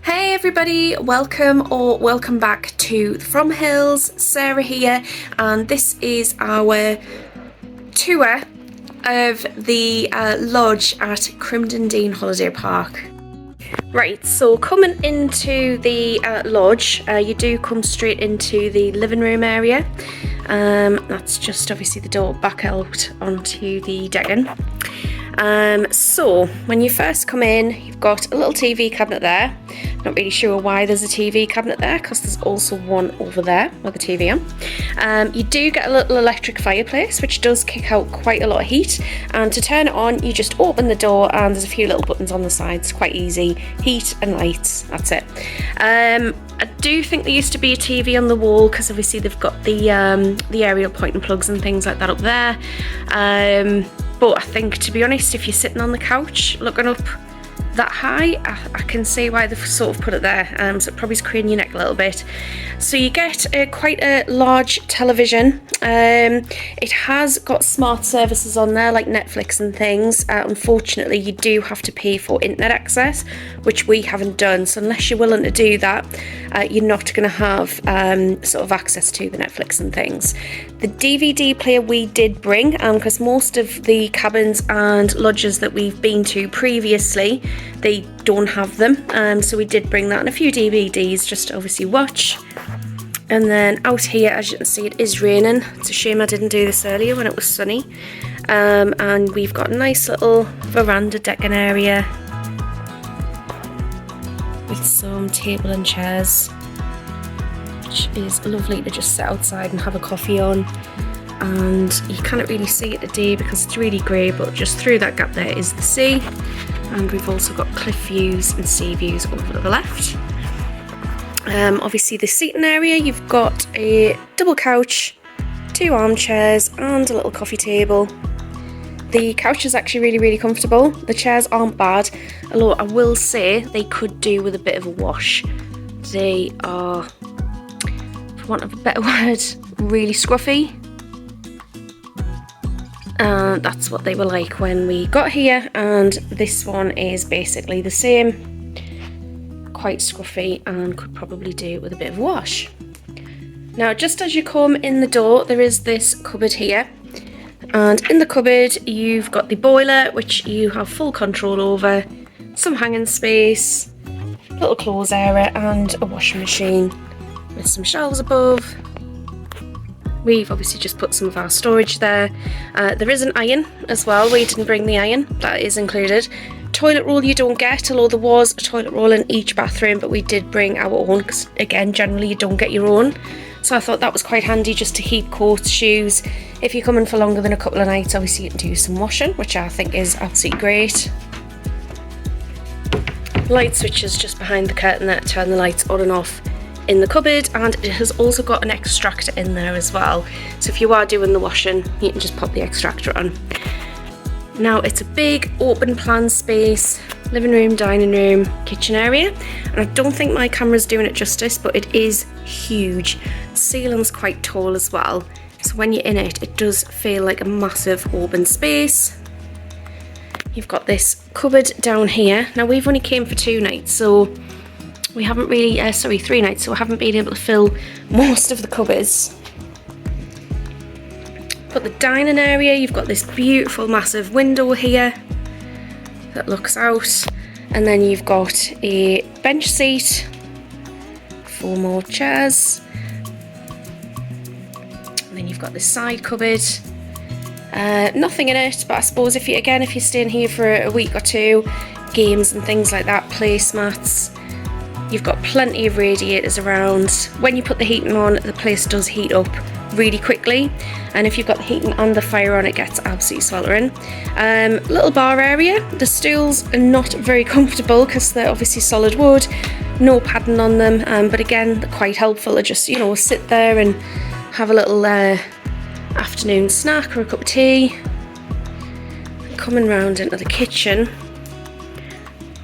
Hey everybody, welcome back to TheFromHills. Sarah here, and this is our tour of the lodge at Crimdon Dene Holiday Park. Right, so coming into the lodge, you do come straight into the living room area. That's just obviously the door back out onto the decking. So when you first come in, you've got a little TV cabinet there. Not really sure why there's a TV cabinet there, because there's also one over there with the TV on. You do get a little electric fireplace, which does kick out quite a lot of heat, and to turn it on you just open the door and there's a few little buttons on the sides. Quite easy. Heat and lights, that's it. I do think there used to be a TV on the wall, because obviously they've got the aerial point and plugs and things like that up there. But I think, to be honest, if you're sitting on the couch looking up that high, I can see why they've sort of put it there, so it probably screen your neck a little bit. So you get quite a large television. It has got smart services on there like Netflix and things. Unfortunately you do have to pay for internet access, which we haven't done, so unless you're willing to do that, you're not going to have sort of access to the Netflix and things. The DVD player we did bring, because most of the cabins and lodges that we've been to previously, they don't have them, so we did bring that and a few DVDs just to obviously watch. And then out here, as you can see, it is raining. It's a shame I didn't do this earlier when it was sunny. And we've got a nice little veranda decking area with some table and chairs, which is lovely to just sit outside and have a coffee on. And you can't really see it today because it's really grey, but just through that gap there is the sea. And we've also got cliff views and sea views over to the left. Obviously the seating area, you've got a double couch, 2 armchairs and a little coffee table. The couch is actually really comfortable. The chairs aren't bad, although I will say they could do with a bit of a wash. They are, for want of a better word, really scruffy. That's what they were like when we got here, and this one is basically the same. Quite scruffy and could probably do with a bit of a wash. Now, just as you come in the door, there is this cupboard here, and in the cupboard you've got the boiler, which you have full control over, some hanging space, little clothes area and a washing machine with some shelves above. We've obviously just put some of our storage there. There is an iron as well. We didn't bring the iron, that is included. Toilet roll you don't get, although there was a toilet roll in each bathroom, but we did bring our own, because again, generally you don't get your own. So I thought that was quite handy just to keep coats, shoes. If you're coming for longer than a couple of nights, obviously you can do some washing, which I think is absolutely great. Light switches just behind the curtain there to turn the lights on and off in the cupboard, and it has also got an extractor in there as well. So if you are doing the washing, you can just pop the extractor on. Now, it's a big open plan space, living room, dining room, kitchen area, and I don't think my camera's doing it justice, but it is huge. The ceiling's quite tall as well, so when you're in it, it does feel like a massive open space. You've got this cupboard down here. Now, we've only came for 2 nights, so we haven't really, 3 nights, so I haven't been able to fill most of the cupboards. But the dining area, you've got this beautiful massive window here that looks out, and then you've got a bench seat, 4 more chairs, and then you've got this side cupboard. Nothing in it, but I suppose if you're staying here for a week or 2, games and things like that, placemats. You've got plenty of radiators around. When you put the heating on, the place does heat up really quickly, and if you've got the heating and the fire on, it gets absolutely sweltering. Little bar area. The stools are not very comfortable because they're obviously solid wood, no padding on them, but again, they're quite helpful to just, sit there and have a little afternoon snack or a cup of tea. Coming round into the kitchen,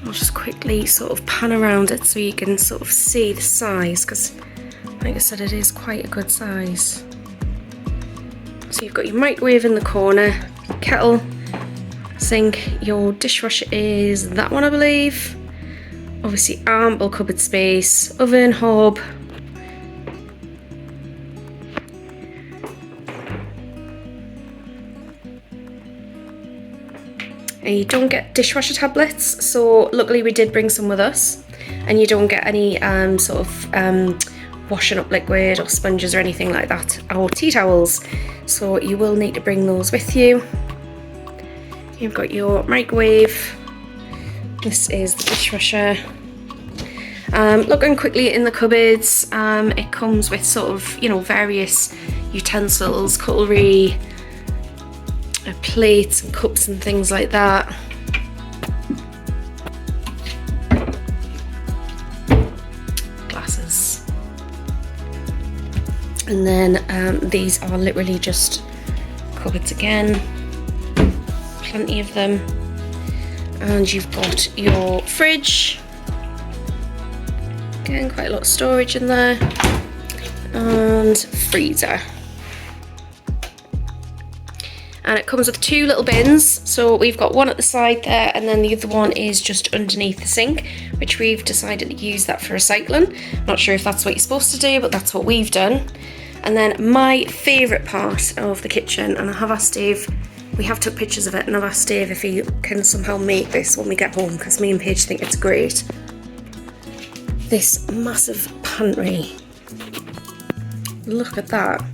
I'll just quickly sort of pan around it so you can sort of see the size, because like I said, it is quite a good size. So you've got your microwave in the corner, kettle, sink, your dishwasher is that one, I believe. Obviously ample cupboard space, oven, hob. And you don't get dishwasher tablets, so luckily we did bring some with us. And you don't get any sort of washing up liquid or sponges or anything like that, or tea towels. So you will need to bring those with you. You've got your microwave. This is the dishwasher. Looking quickly in the cupboards, it comes with sort of, you know, various utensils, cutlery, plates and cups and things like that. Glasses. And then these are literally just cupboards again. Plenty of them. And you've got your fridge. Again, quite a lot of storage in there. And freezer. And it comes with 2 little bins, so we've got one at the side there, and then the other one is just underneath the sink, which we've decided to use that for recycling. Not sure if that's what you're supposed to do, but that's what we've done. And then my favourite part of the kitchen, and I have asked Dave, we have took pictures of it, and I've asked Dave if he can somehow make this when we get home, because me and Paige think it's great. This massive pantry. Look at that.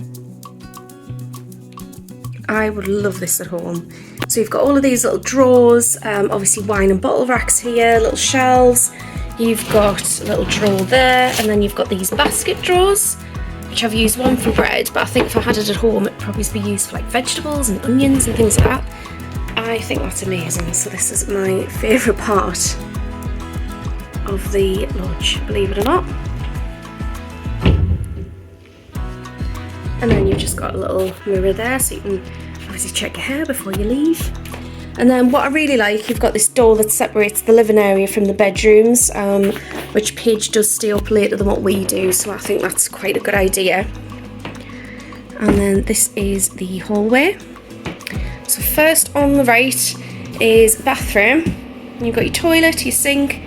I would love this at home. So you've got all of these little drawers, obviously wine and bottle racks here, little shelves. You've got a little drawer there, and then you've got these basket drawers, which I've used one for bread, but I think if I had it at home, it'd probably be used for like vegetables and onions and things like that. I think that's amazing. So this is my favourite part of the lodge, believe it or not. And then you've just got a little mirror there, so you can obviously check your hair before you leave. And then what I really like, you've got this door that separates the living area from the bedrooms, which Paige does stay up later than what we do, so I think that's quite a good idea. And then this is the hallway. So first on the right is bathroom. You've got your toilet, your sink,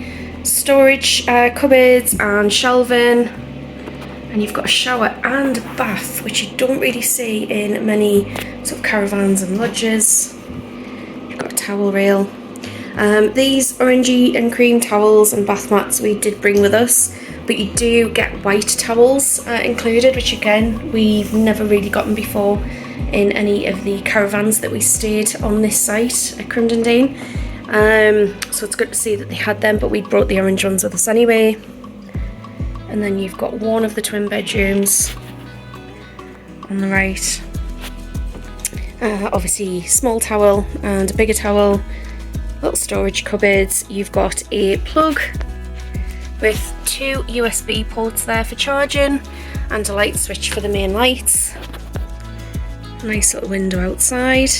storage cupboards and shelving. And you've got a shower and a bath, which you don't really see in many sort of caravans and lodges. You've got a towel rail. These orangey and cream towels and bath mats we did bring with us, but you do get white towels included, which again, we've never really gotten before in any of the caravans that we stayed on this site at Crimdon, Dene. So it's good to see that they had them, but we brought the orange ones with us anyway. And then you've got one of the twin bedrooms on the right. Obviously small towel and a bigger towel, little storage cupboards. You've got a plug with 2 USB ports there for charging and a light switch for the main lights. Nice little window outside.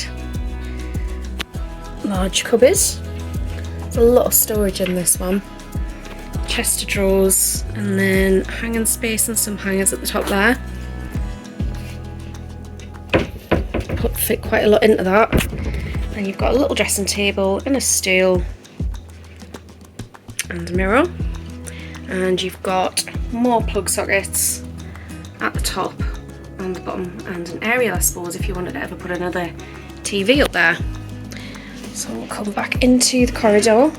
Large cupboard. There's a lot of storage in this one. Chest of drawers, and then hanging space and some hangers at the top there. Fit quite a lot into that. And you've got a little dressing table and a stool and a mirror. And you've got more plug sockets at the top and the bottom, and an area, I suppose, if you wanted to ever put another TV up there. So we'll come back into the corridor.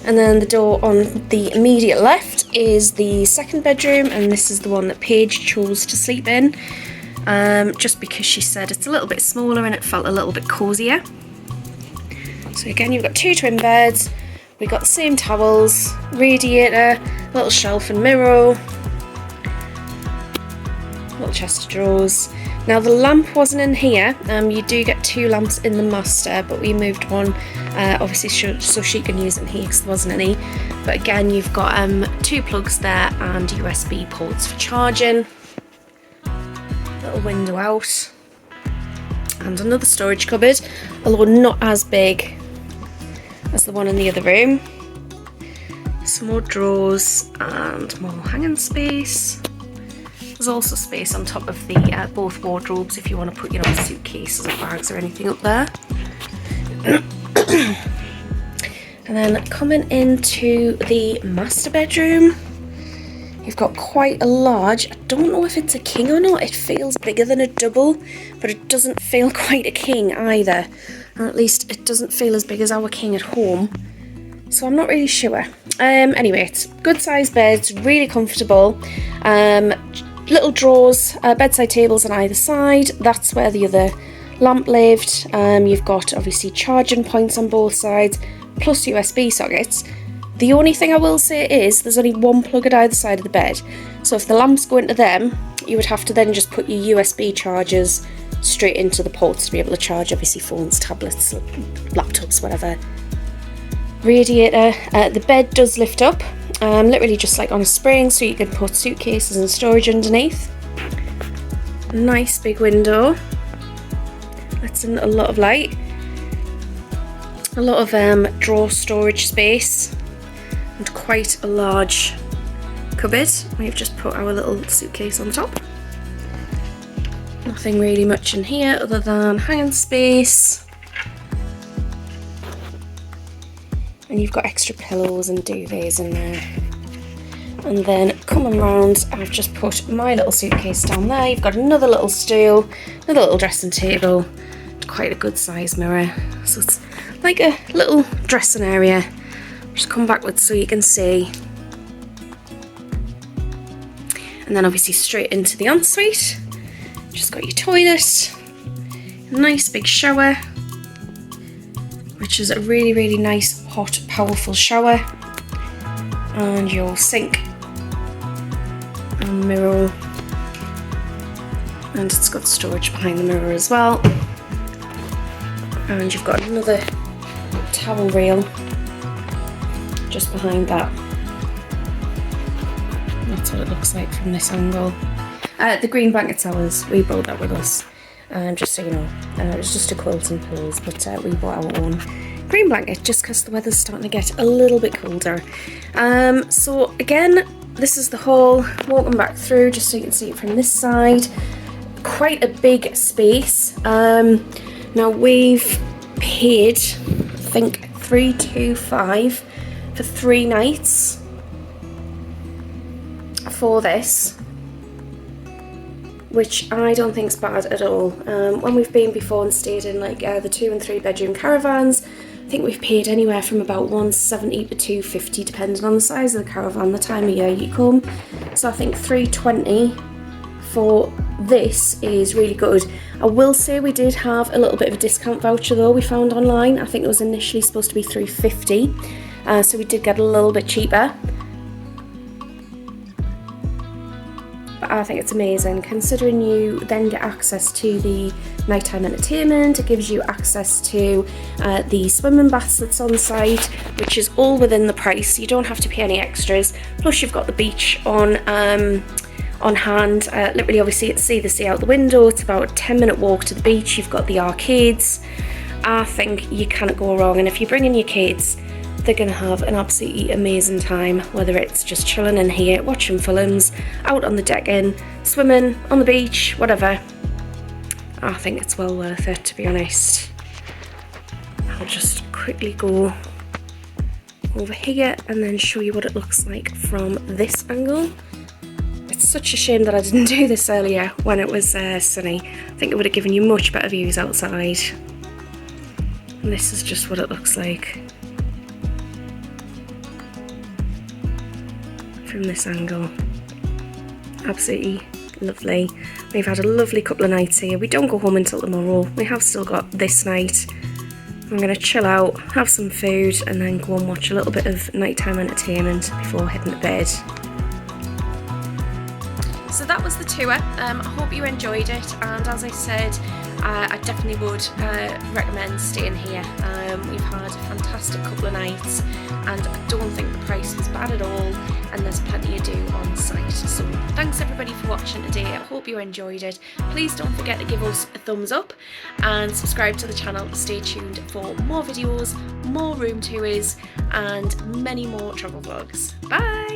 And then the door on the immediate left is the second bedroom, and this is the one that Paige chose to sleep in, just because she said it's a little bit smaller and it felt a little bit cosier. So again, you've got 2 twin beds, we've got the same towels, radiator, little shelf and mirror, little chest of drawers. Now the lamp wasn't in here, you do get 2 lamps in the master, but we moved one obviously so she can use it in here because there wasn't any. But again, you've got 2 plugs there and USB ports for charging. Little window out. And another storage cupboard, although not as big as the one in the other room. Some more drawers and more hanging space. There's also space on top of the both wardrobes if you want to put, you know, suitcases or bags or anything up there. And then coming into the master bedroom, you've got quite a large, I don't know if it's a king or not, it feels bigger than a double, but it doesn't feel quite a king either. Or at least it doesn't feel as big as our king at home. So I'm not really sure. Anyway, it's good sized beds, really comfortable. Little drawers, bedside tables on either side. That's where the other lamp lived. You've got obviously charging points on both sides, plus USB sockets. The only thing I will say is there's only one plug at either side of the bed. So if the lamps go into them, you would have to then just put your USB chargers straight into the ports to be able to charge obviously phones, tablets, laptops, whatever. Radiator. The bed does lift up, literally just like on a spring, so you can put suitcases and storage underneath. Nice big window. Lets in a lot of light. A lot of drawer storage space. And quite a large cupboard. We've just put our little suitcase on top. Nothing really much in here other than hanging space. And you've got extra pillows and duvets in there. And then coming round, I've just put my little suitcase down there. You've got another little stool, another little dressing table, and quite a good size mirror. So it's like a little dressing area. Just come backwards so you can see. And then obviously straight into the ensuite. Just got your toilet, nice big shower, which is a really, really nice, hot, powerful shower. And your sink and mirror. And it's got storage behind the mirror as well. And you've got another towel rail just behind that. That's what it looks like from this angle. The green blanket towels, we brought that with us, just so you know. It was just a quilt and pillows, but we bought our own green blanket just because the weather's starting to get a little bit colder. So again, this is the hall, walking back through just so you can see it from this side. Quite a big space. Now we've paid, I think, $325 for 3 nights for this, which I don't think is bad at all. When we've been before and stayed in like the 2 and 3 bedroom caravans, I think we've paid anywhere from about $170 to $250 depending on the size of the caravan, the time of year you come. So I think $320 for this is really good. I will say we did have a little bit of a discount voucher though we found online. I think it was initially supposed to be $350. So we did get a little bit cheaper. But I think it's amazing considering you then get access to the nighttime entertainment. It gives you access to the swimming baths that's on site, which is all within the price. You don't have to pay any extras. Plus you've got the beach on hand. Literally obviously it's see the sea out the window. It's about a 10-minute walk to the beach. You've got the arcades. I think you cannot go wrong, and if you bring in your kids, they're going to have an absolutely amazing time, whether it's just chilling in here, watching films, out on the decking, swimming, on the beach, whatever. I think it's well worth it, to be honest. I'll just quickly go over here and then show you what it looks like from this angle. It's such a shame that I didn't do this earlier when it was sunny. I think it would have given you much better views outside. And this is just what it looks like from this angle. Absolutely lovely. We've had a lovely couple of nights here. We don't go home until tomorrow. We have still got this night. I'm going to chill out, have some food, and then go and watch a little bit of nighttime entertainment before heading to bed. So that was the tour. I hope you enjoyed it, and as I said, I definitely would recommend staying here. We've had a fantastic couple of nights, and I don't think the price was bad at all, and there's plenty to do on site. So thanks everybody for watching today. I hope you enjoyed it. Please don't forget to give us a thumbs up and subscribe to the channel. Stay tuned for more videos, more room tours, and many more travel vlogs. Bye!